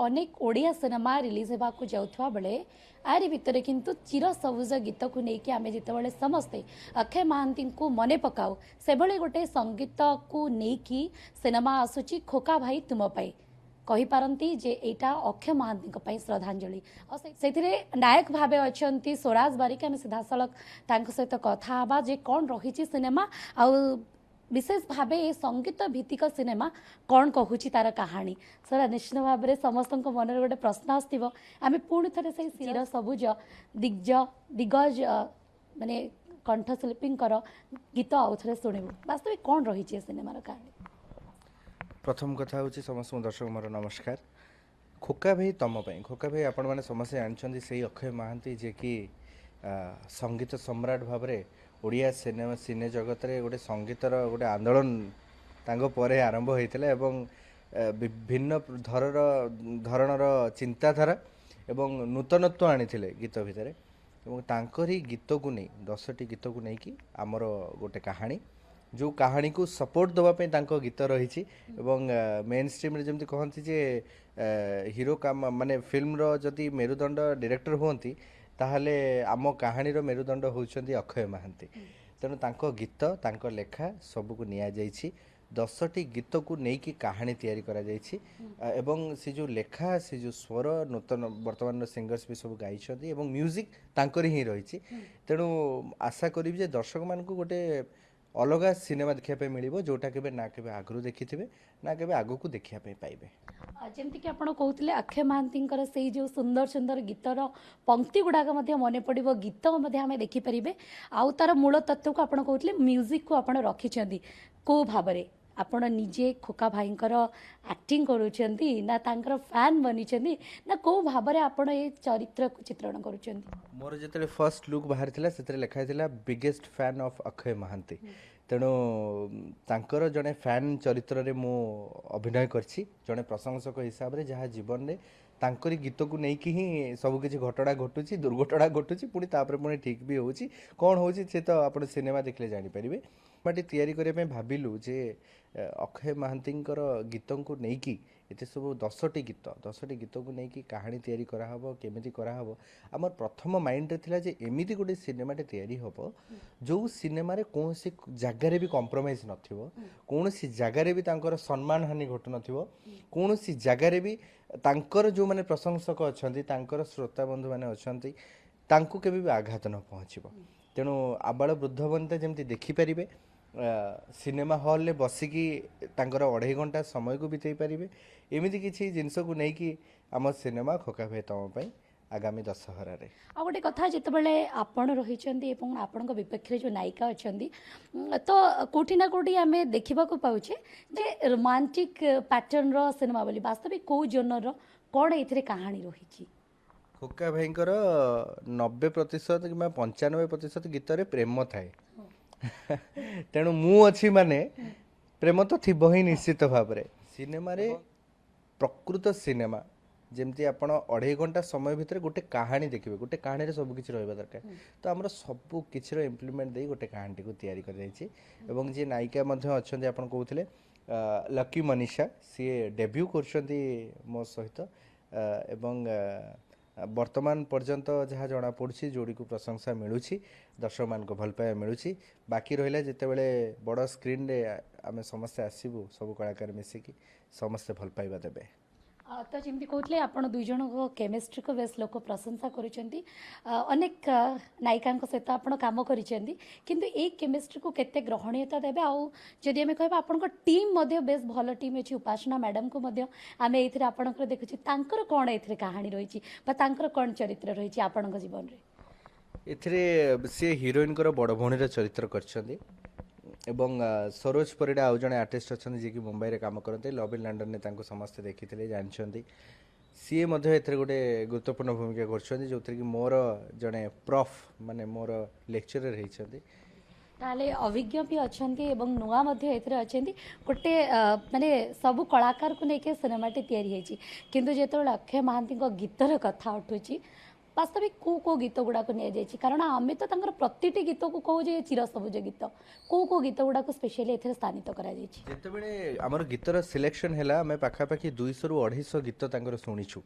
अनेक Odia cinema release होगा जाउथवा बेले आरी भितर किंतु चिर सबुज गीत को लेकिन आम जिते समस्ते अक्षय महांती को मने पकाऊ से भले गोटे संगीत को लेकिन सिनेमा आसूची खोका भाई तुम पाई कही पारती जे एटा अक्षय महांती श्रद्धांजलि से नायक भावे अच्छा स्वराज बारिक आम सीधा सड़क सहित कथा हवा जे कौन रही सिनेमा आउ विशेष भाव ये संगीत भित्तिक सिनेमा कौन कहूँ तार कहानी सर निश्चित भाव में समस्त मन गोटे प्रश्न आसो आम पुणी थे से चिर सबुज दिग्गज माने कंठशिल्पी गीत आउ थे शुणु वास्तविक कौन रही सिनेमार कहानी। प्रथम कथा हूँ समस्त दर्शक मोर नमस्कार। खोका भाई तम खोका भाई आपण मैंने समस्ते जानते से अक्षय महांती जे कि संगीत सम्राट भाव में ओडिया सिनेमा सिने जगत रे गोटे संगीतर गोटे आंदोलन तांको परे आरंभ होइतिला एवं विभिन्न धरणर चिंताधारा एवं नूतनत्व आनिथिले गीत भितर एवं तांकरी गीत को नहीं 10टी गीत को नहीं कि आमर गोटे कहानी जो कहानी को सपोर्ट दवाई तांको गीत रही मेन स्ट्रीम रे जमती कहती जे हीरो काम माने फिल्म रो जदि मेरुदंड डायरेक्टर होती ताहले आम कहानी मेरुदंड होउछंती अक्षय महांती तेणु तांको गीत तांको लेखा सबको निया जाइछि 10टी गीत को नेकी कहानी तैयारी करा जाइछि एवं से जो लेखा से जो स्वर नूतन वर्तमान सिंगर्स भी सब गाइछंती एवं म्यूजिक तांकरी ही रहिछि तेणु आशा करिबि जे दर्शक मान को गोटे अलग सिनेमा देखा मिल जोटा के ना के आगु देखी थे ना के आगु को देखा पाइबे। जमती कि आपड़ कहते अक्षय महांती से जो सुंदर सुंदर गीतर पंक्ति गुड़ाक मन पड़ो गीत आम देखिपारे आउ तार मूल तत्व को आप कहते म्यूजिक को आप रखिंट कौ भाव में आपण निजे खोका भाई एक्टिंग करुँच ना तांकर फैन बनी ना कौ भाव में आप चरित्र को चित्रण करुँच। मोर जो फर्स्ट लुक बाहर से लिखाई biggest fan of Akshay Mohanty तेणु तांकर जड़े फैन चरित्र रे मु अभिनय करछि जड़े प्रशंसक हिसाब से जहाँ जीवन में तांकरी गीत को लेकिन ही सबकि घटना घटुची दुर्घटना घटुची पुणी तापर पुणी ठीक भी होची कौन होची से तो आप सिनेमा देखले जानीपारे बाटी तैयारी करने भाविलु जे अक्षय महांती गीत को लेकिन ये सब 10टी गीत को लेकिन कहानी तैयारी कराहब केमिति कराहब आमर प्रथम माइंड रे थिला जे एमिति गोटे सिनेमाटे तैयारी हब जो सिनेमा रे कौन सी जगार भी कंप्रोमाइज नथिबो कौन सी जगार भी तांकर सम्मान हानि घटु नथिबो कौन सी जगार भी तांकर जो माने प्रशंसक अछंती तांकर श्रोता बंधु माने अछंती तांको केबे भी आघात न पहुँचब तेणु आबाल वृद्ध बनते जमती देखिपारे सिनेमा हॉल ले बसिकी तांकर 2.5 घंटा समय को बिताई पारे एमती किसी जिनस को लेकिन आम सिनेमा खोका भाई तम आगामी दशहरा रे आ गोटे कथा जितेबाला आपण रही आपण विपक्ष जो नायिका अच्छा तो कोठी ना कोठी आम देखा पाचे जे रोमांटिक पैटर्न रो सिनेमा बोली वास्तविक कौ जोनर कौन ये कहानी रही खोका भाई 90% कि 95% गीत प्रेम थाए तेणु मु अच्छी माने प्रेम तो थी ही निश्चित भाव में सिनेमा रे प्रकृत सिनेमा जमती आप 2.5 घंटा समय भितर गोटे कहानी देखिए गोटे कहानी रे सब किछि रहबा दरकार तो हमर सब किछि रो इम्प्लीमेंट दे गोटे कहानी को तैयारी कर जाइछि एवं जे नायिका मध्ये अछन्ती आपण कहउथिले लकी मनीषा सी डेब्यू करछन्ती मो सहित एवं वर्तमान पर्यंत जहाँ जना पड़ी जोड़ी को प्रशंसा मिलूँ दर्शक मान को भल पाया मिलूँ बाकी रहा जिते बड़े बड़ स्क्रीन रे आम समस्ते आसबू सब कलाकार मिसिकी समस्ते भल पाइबा देबे। तो जमी कहते आप दुई जन केमिस्ट्री को बेस लोक प्रशंसा करेक नायिका सहित आप कम कर केमिस्ट्री को केते ग्रहणीयता देवे आउ जदि आम कह आप टीम बेस भल टीम अच्छी उपासना मैडम को आम ये आपंकर देखुची कौन ये कहानी रही कौन चरित्र रही आपण जीवन में सी हिरोइन बड़ भौणी चरित्र कर एवं सरोज परिडा आउ जड़े आर्टिस्ट अच्छा जी मुंबई में कम करते लव इन लंडन ने समस्ते देखी जानते सी गोटे गुरुत्वपूर्ण भूमिका कर जो कि मोर जड़े प्रफ माने मोर लेक्चरर होती ताले अभिज्ञ भी अच्छा नुआ अच्छा गोटे माने सबू कलाकार को लेकिन सिनेमाटी तैयारी किंतु जो अक्षय महांती गीतर कथा उठुची वास्तविक को गीत गुड़ाक नि कारण आम तो प्रति गीत को कहू जे चिर सबुज गीत को गीत गुड़ाक स्पेशली एथे स्थानित करा जायछि ଯେତେବେଳେ ଆମର ଗୀତର ସିଲେକ୍ସନ୍ ହେଲା ଆମେ ପାଖାପାଖି 200ରୁ 250 ଗୀତ ତାଙ୍କର ଶୁଣିଛୁ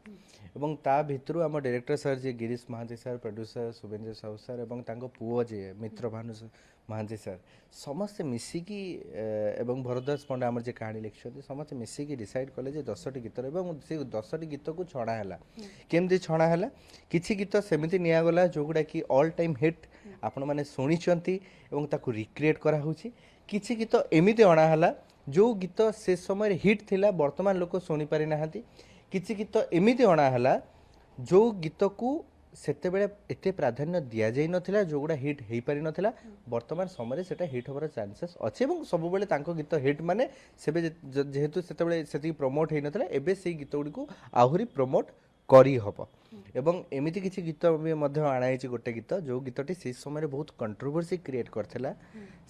ଏବଂ ତା ଭିତରୁ ଆମ ଡାଇରେକ୍ଟର ସାର୍ ଯିଏ Girish Mohanty sir producer Subhendu Sahu sir ଏବଂ ତାଙ୍କ ପୁଅ ଯିଏ ମିତ୍ରଭାନୁ ମହାନ୍ତି ସାର୍ ସମସ୍ତେ ମିଶିକି ଏବଂ ଭରଦାସ ପଣ୍ଡା ଆମର ଯିଏ କାହାଣୀ ଲେଖିଛନ୍ତି ସମସ୍ତେ ମିଶିକି ଡିସାଇଡ୍ କଲେ ଯେ 10ଟି ଗୀତର ଏବଂ ସେ 10ଟି ଗୀତକୁ ଛଣା ହେଲା କେମିତି ଛଣା ହେଲା କିଛି ଗୀତ ସେମିତି ନିଆଗଲା ଯେଉଁଗୁଡ଼ା କି ଅଲ୍ ଟାଇମ୍ ହିଟ୍ ଆପଣମାନେ ଶୁଣିଛନ୍ତି ଏବଂ ତାକୁ ରିକ୍ରିଏଟ୍ କରାହେଉଛି କିଛି ଗୀତ ଏମିତି ଅଣାହେଲା ଯେଉଁ ଗୀତ ସେ ସମୟରେ ହିଟ୍ ଥିଲା ବର୍ତ୍ତମାନ ଲୋକ ଶୁଣିପାରି ନାହାନ୍ତି କିଛି ଗୀତ ଏମିତି ଅଣାହେଲା ଯେଉଁ ଗୀତକୁ ସେତେବେଳେ ଏତେ ପ୍ରାଧାନ୍ୟ ଦିଆଯାଇ ନଥିଲା ଯେଉଁଗୁଡ଼ା ହିଟ୍ ହେଇପାରି ନଥିଲା ବର୍ତ୍ତମାନ ସମୟରେ ସେଟା ହିଟ୍ ହେବାର ଚାନ୍ସେସ୍ ଅଛି ଏବଂ ସବୁବେଳେ ତାଙ୍କ ଗୀତ ହିଟ୍ ମାନେ ସେବେ ଯେହେତୁ ସେତେବେଳେ ସେତିକି ପ୍ରମୋଟ୍ ହେଇନଥିଲା ଏବେ ସେଇ ଗୀତ ଗୁଡ଼ିକୁ ଆହୁରି ପ୍ରମୋଟ୍ କରିହେବ ଏବଂ ଏମିତି କିଛି ଗୀତ ବି ମଧ୍ୟ ଅଣାହେଇଛି ଗୋଟେ ଗୀତ ଯେଉଁ ଗୀତଟି ସେ ସମୟରେ ବହୁତ କଣ୍ଟ୍ରୋଭର୍ସି କ୍ରିଏଟ୍ କରିଥିଲା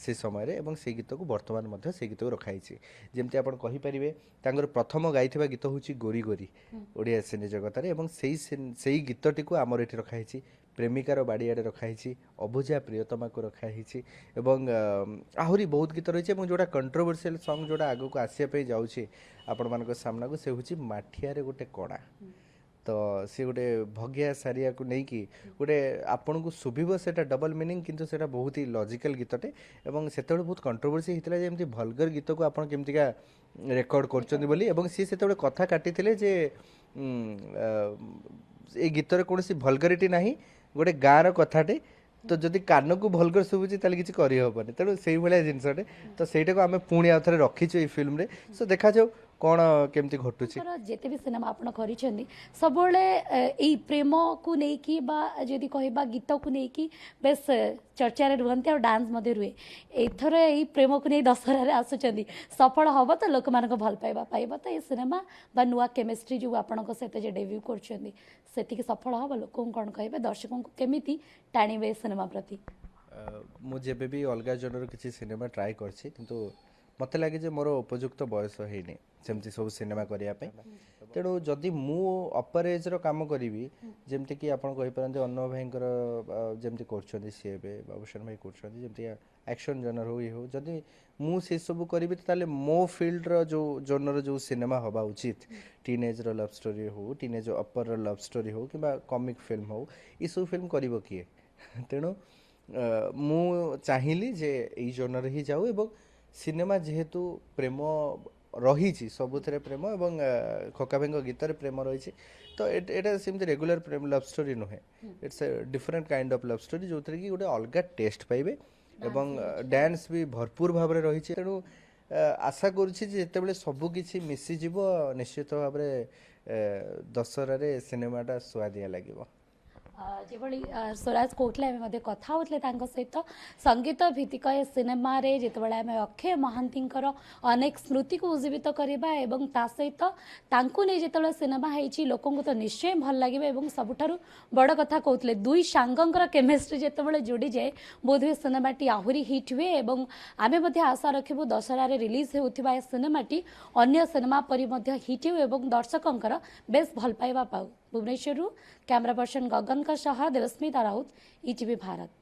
ସେ ସମୟରେ ଏବଂ ସେଇ ଗୀତକୁ ବର୍ତ୍ତମାନ ମଧ୍ୟ ସେଇ ଗୀତକୁ ରଖାହେଇଛି ଯେମିତି ଆପଣ କହିପାରିବେ ତାଙ୍କର ପ୍ରଥମ ଗାଇଥିବା ଗୀତ ହେଉଛି ଗୋରି ଗୋରି ଓଡ଼ିଆ ସିନେ ଜଗତରେ ଏବଂ ସେଇ ଗୀତଟିକୁ ଆମର ଏଠି ରଖାହେଇଛି ପ୍ରେମିକାର ବାଡ଼ିଆଡ଼େ ରଖାହେଇଛି ଅବୁଝା ପ୍ରିୟତମାକୁ ରଖାହେଇଛି ଏବଂ ଆହୁରି ବହୁତ ଗୀତ ରହିଛି ଏବଂ ଯେଉଁଟା କଣ୍ଟ୍ରୋଭର୍ସିଆଲ୍ ସଙ୍ଗ୍ ଯେଉଁଟା ଆଗକୁ ଆସିବା ପାଇଁ ଯାଉଛି ଆପଣମାନଙ୍କ ସାମ୍ନାକୁ ସେ ହେଉଛି ମାଠିଆରେ ଗୋଟେ କଣା ତ ସେ ଗୋଟେ ଭଗିଆ ସାରିଆକୁ ନେଇକି ଗୋଟେ ଆପଣଙ୍କୁ ଶୁଭିବ ସେଇଟା ଡବଲ୍ ମିନିଂ କିନ୍ତୁ ସେଇଟା ବହୁତ ହି ଲଜିକାଲ୍ ଗୀତଟେ ଏବଂ ସେତେବେଳେ ବହୁତ କଣ୍ଟ୍ରୋଭର୍ସି ହେଇଥିଲା ଯେ ଏମିତି ଭଲଗର ଗୀତକୁ ଆପଣ କେମିତିକା ରେକର୍ଡ଼ କରୁଛନ୍ତି ବୋଲି ଏବଂ ସିଏ ସେତେବେଳେ କଥା କାଟିଥିଲେ ଯେ ଏଇ ଗୀତରେ କୌଣସି ଭଲଗରିଟି ନାହିଁ ଗୋଟେ ଗାଁର କଥାଟେ ତ ଯଦି କାନକୁ ଭଲଗର ଶୁଭୁଛି ତାହେଲେ କିଛି କରିହେବନି ତେଣୁ ସେଇଭଳିଆ ଜିନିଷଟେ ତ ସେଇଟାକୁ ଆମେ ପୁଣି ଆଉ ଥରେ ରଖିଛୁ ଏଇ ଫିଲ୍ମରେ ସୋ ଦେଖାଯାଉ କ'ଣ କେମିତି ଘଟୁଛି ଯେତେ ବି ସିନେମା ଆପଣ କରିଛନ୍ତି ସବୁବେଳେ ଏଇ ପ୍ରେମକୁ ନେଇକି ବା ଯଦି କହିବା ଗୀତକୁ ନେଇକି ବେଶ ଚର୍ଚ୍ଚାରେ ରୁହନ୍ତି ଆଉ ଡାନ୍ସ ମଧ୍ୟ ରୁହେ ଏଥର ଏଇ ପ୍ରେମକୁ ନେଇ ଦଶହରାରେ ଆସୁଛନ୍ତି ସଫଳ ହେବ ତ ଲୋକମାନଙ୍କ ଭଲ ପାଇବା ପାଇବ ତ ଏଇ ସିନେମା ବା ନୂଆ କେମିଷ୍ଟ୍ରି ଯେଉଁ ଆପଣଙ୍କ ସହିତ ଯେ ଡେବ୍ୟୁ କରୁଛନ୍ତି ସେତିକି ସଫଳ ହେବ ଲୋକଙ୍କୁ କ'ଣ କହିବେ ଦର୍ଶକଙ୍କୁ କେମିତି ଟାଣିବେ ସିନେମା ପ୍ରତି ମୁଁ ଯେବେ ବି ଅଲଗା ଜଣର କିଛି ସିନେମା ଟ୍ରାଏ କରିଛି କିନ୍ତୁ ମୋତେ ଲାଗେ ଯେ ମୋର ଉପଯୁକ୍ତ ବୟସ ହେଇନି ସେମିତି ସବୁ ସିନେମା କରିବା ପାଇଁ ତେଣୁ ଯଦି ମୁଁ ଅପର ଏଜ୍ର କାମ କରିବି ଯେମିତିକି ଆପଣ କହିପାରନ୍ତି ଅନୁଭବ ଭାଇଙ୍କର ଯେମିତି କରୁଛନ୍ତି ସିଏ ଏବେ ବାବୁସାନ ଭାଇ କରୁଛନ୍ତି ଯେମିତି ଆକ୍ସନ୍ ଜନର ହଉ ଇଏ ହଉ ଯଦି ମୁଁ ସେସବୁ କରିବି ତାହେଲେ ମୋ ଫିଲ୍ଡର ଯେଉଁ ଜନର ଯେଉଁ ସିନେମା ହେବା ଉଚିତ ଟିନେଜ୍ର ଲଭ୍ ଷ୍ଟୋରି ହଉ ଟିନେଜ୍ ଅପରର ଲଭ୍ ଷ୍ଟୋରି ହଉ କିମ୍ବା କମିକ୍ ଫିଲ୍ମ ହଉ ଏସବୁ ଫିଲ୍ମ କରିବ କିଏ ତେଣୁ ମୁଁ ଚାହିଁଲି ଯେ ଏଇ ଜନର ହିଁ ଯାଉ ଏବଂ ସିନେମା ଯେହେତୁ ପ୍ରେମ ରହିଛି ସବୁଥିରେ ପ୍ରେମ ଏବଂ ଖୋକା ଭାଇଙ୍କ ଗୀତରେ ପ୍ରେମ ରହିଛି ତ ଏଇଟା ସେମିତି ରେଗୁଲାର ପ୍ରେମ ଲଭ୍ ଷ୍ଟୋରି ନୁହେଁ it's a different kind of love story ଯେଉଁଥିରେ କି ଗୋଟେ ଅଲଗା ଟେଷ୍ଟ ପାଇବେ ଏବଂ ଡ୍ୟାନ୍ସ ବି ଭରପୁର ଭାବରେ ରହିଛି ତେଣୁ ଆଶା କରୁଛି ଯେ ଯେତେବେଳେ ସବୁକିଛି ମିଶିଯିବ ନିଶ୍ଚିତ ଭାବରେ ଦଶହରାରେ ସିନେମାଟା ସୁଆଦିଆ ଲାଗିବ যেভাবে স্বরাজ কৌলে আমি কথা হোলে সহিত সঙ্গীত ভিত্তিক এ সিনেমারে যেতবে আমি অক্ষয় মহান্তিঙ্কর অনেক স্মৃতি কু উজ্জীবিত করা এবং তা সহিত তাঁকু নিয়ে যেতবে সিনেমা হয়েছি লোকଙ୍କୁ তো নিশ্চয় ভাল লাগবে এবং সবুঠার বড় কথা কৌলে দুই সাঙ্গঙ্কর কেমিস্ট্রি যেতবে যোড়ি যায় বোধহুଏ সিনেমাটি আহুরি হিট হুয়ে এবং আমি আশা রাখবু দশহরার রিলিজ হেউথিবা এ সিনেমাটি অন্য সিনেমা পরি হিট হেউ এবং দর্শকঙ্কর বেশ ভাল পাইবা পাউ भुवनेश्वर कैमरा पर्सन गगन का सह देवस्मिता राउत ईटीवी भारत।